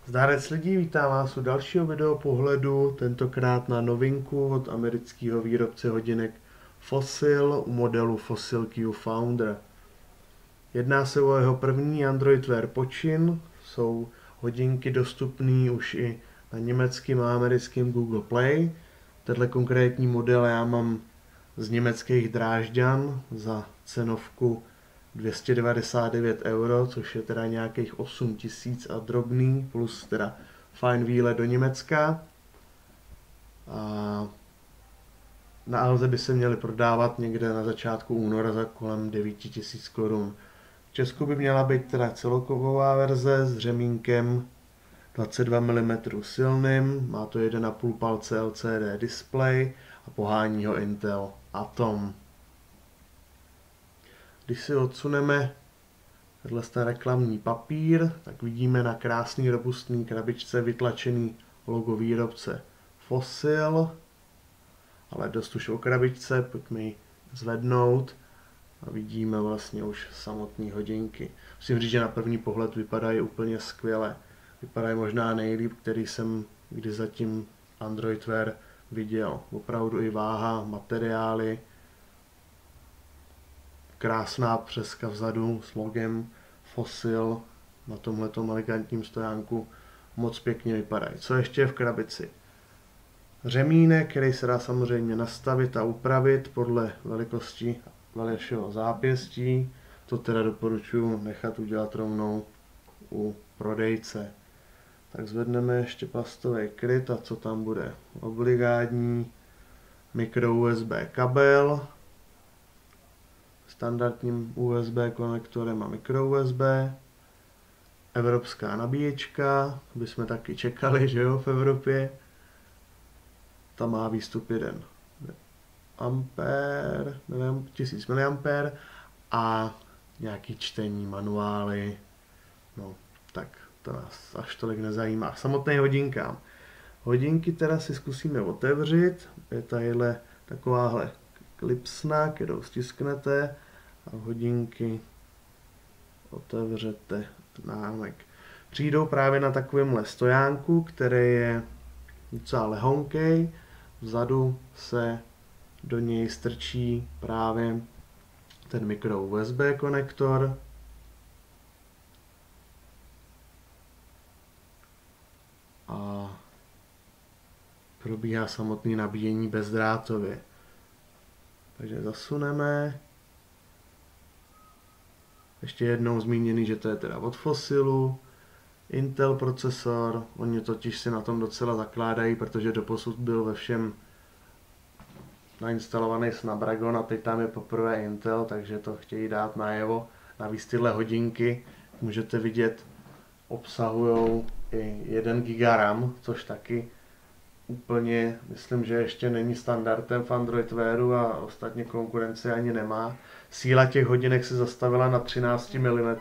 Zdárec lidí, vítám vás u dalšího video pohledu, tentokrát na novinku od amerického výrobce hodinek Fossil u modelu Fossil Q Founder. Jedná se o jeho první Android Wear počin, jsou hodinky dostupné už i na německém a americkém Google Play. Tenhle konkrétní model já mám z německých Drážďan za cenovku 299 euro, což je teda nějakých 8 tisíc a drobný, plus teda fajn výlet do Německa. A na Alze by se měly prodávat někde na začátku února za kolem 9 tisíc korun. V Česku by měla být teda celokovová verze s řemínkem 22 mm silným, má to 1,5 palce LCD display a pohání ho Intel Atom. Když si odsuneme tenhle reklamní papír, tak vidíme na krásný robustný krabičce vytlačený logo výrobce Fossil, ale dost už o krabičce, pojďme ji zvednout a vidíme vlastně už samotné hodinky. Musím říct, že na první pohled vypadají úplně skvěle. Vypadají možná nejlíp, který jsem kdy zatím Android Wear viděl. Opravdu i váha, materiály, krásná přeska vzadu s logem Fossil na tomhletom elegantním stojánku. Moc pěkně vypadají. Co ještě je v krabici? Řemínek, který se dá samozřejmě nastavit a upravit podle velikosti vašeho zápěstí. To teda doporučuji nechat udělat rovnou u prodejce. Tak zvedneme ještě plastový kryt a co tam bude? Obligátní micro USB kabel, standardním USB konektorem a micro USB, evropská nabíječka, bychom taky čekali, že jo, v Evropě. Ta má výstup 1 ampér, 1000 mA a nějaký čtení, manuály, no tak to nás až tolik nezajímá. Samotné hodinkám. Hodinky teda si zkusíme otevřít, je tadyhle takováhle klipsna, kterou stisknete a hodinky otevřete námek. Přijdou právě na takovémhle stojánku, který je docela lehonkej, vzadu se do něj strčí právě ten micro USB konektor a probíhá samotné nabíjení bezdrátově. Takže zasuneme. Ještě jednou zmíněný, že to je teda od Fossilu. Intel procesor, oni totiž si na tom docela zakládají, protože doposud byl ve všem nainstalovaný Snapdragon a teď tam je poprvé Intel, takže to chtějí dát najevo. Navíc tyhle hodinky, můžete vidět, obsahují i 1 GB RAM, což taky úplně, myslím, že ještě není standardem v Android Wearu a ostatně konkurence ani nemá. Síla těch hodinek se zastavila na 13 mm,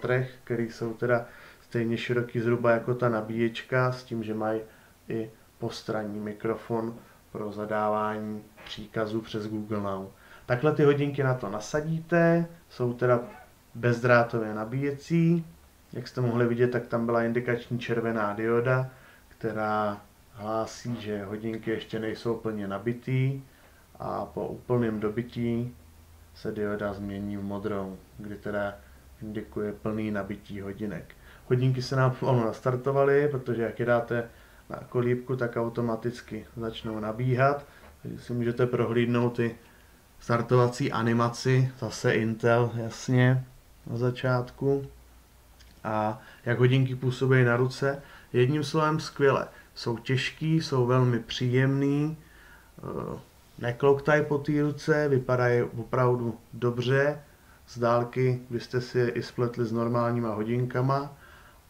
který jsou teda stejně široký zhruba jako ta nabíječka, s tím, že mají i postranní mikrofon pro zadávání příkazů přes Google Now. Takhle ty hodinky na to nasadíte, jsou teda bezdrátově nabíjecí. Jak jste mohli vidět, tak tam byla indikační červená dioda, která hlásí, že hodinky ještě nejsou plně nabitý a po úplném dobití se dioda změní v modrou, kdy teda indikuje plný nabití hodinek. Hodinky se nám pomalu nastartovaly, protože jak je dáte na kolíbku, tak automaticky začnou nabíhat. Takže si můžete prohlídnout ty startovací animaci, zase Intel, jasně, na začátku. A jak hodinky působí na ruce, jedním slovem skvěle. Jsou těžký, jsou velmi příjemný, neklouktají po té ruce, vypadají opravdu dobře. Z dálky byste si je i spletli s normálníma hodinkama.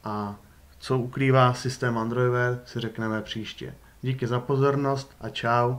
A co ukrývá systém Android Wear, si řekneme příště. Díky za pozornost a čau.